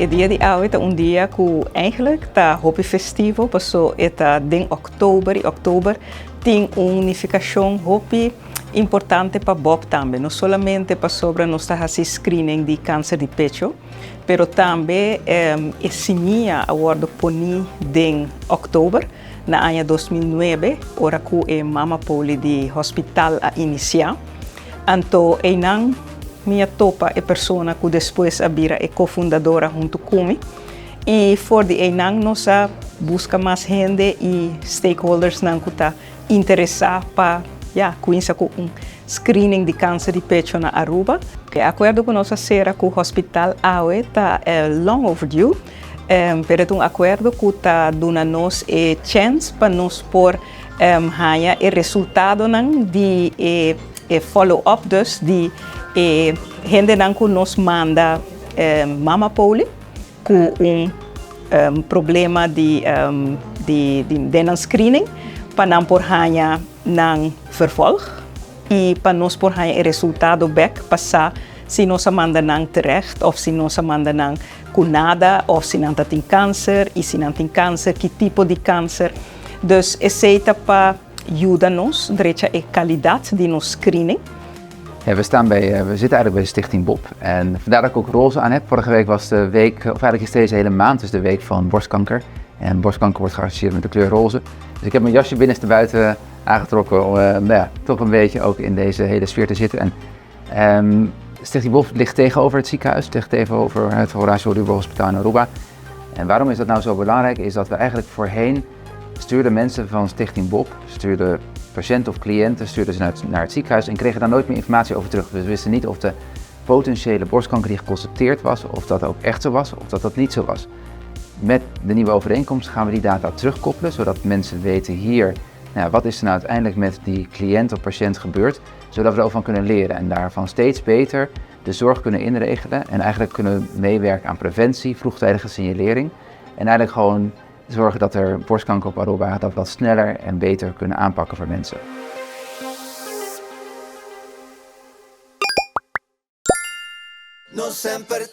Het dia de hoje é dia que eigenlijk tá hobby festivo, passou eta em oktober tem unificação hobby importante para Bob também, não somente para sobre nossa screening de câncer de pecho, pero também sinia awardo poni em outubro na ano 2009, ora que Mama Poli de hospital a iniciar, então não minha topa é pessoa que depois abira é cofundadora junto comigo e for de enang nossa busca mais gente e stakeholders não que tá interessado para começar com screening de câncer de pecho na Aruba. Que acordo com nossa sera que o hospital AOE está long overdue, pero um acordo que está dando nos chance para nos por ganhar o resultado de follow-up dus de gente que nos manda Mama Poli com problema de screening para não por ganhar não vervolg e para nós por ganhar o resultado back passar se nós manda não terecht ou se nós manda não com nada ou se não tem câncer e se não tem câncer que tipo de câncer dus essa para ajuda-nos direito a qualidade de nos screening. Ja, we zitten eigenlijk bij Stichting Bob en vandaar dat ik ook roze aan heb. Vorige week was de week, of eigenlijk is deze hele maand dus de week van borstkanker. En borstkanker wordt geassocieerd met de kleur roze. Dus ik heb mijn jasje binnenstebuiten aangetrokken om toch een beetje ook in deze hele sfeer te zitten. En Stichting Bob ligt tegenover het ziekenhuis, tegenover het Horacio Rubio Hospitaal in Aruba. En waarom is dat nou zo belangrijk? Is dat we eigenlijk voorheen stuurden mensen van Stichting Bob, stuurden patiënten of cliënten stuurden ze naar het ziekenhuis en kregen daar nooit meer informatie over terug. Dus we wisten niet of de potentiële borstkanker die geconstateerd was, of dat ook echt zo was, of dat niet zo was. Met de nieuwe overeenkomst gaan we die data terugkoppelen, zodat mensen weten hier, wat is er nou uiteindelijk met die cliënt of patiënt gebeurd, zodat we er ook van kunnen leren en daarvan steeds beter de zorg kunnen inregelen en eigenlijk kunnen meewerken aan preventie, vroegtijdige signalering en eigenlijk gewoon zorgen dat er borstkanker op Aruba dat wat sneller en beter kunnen aanpakken voor mensen. No sempre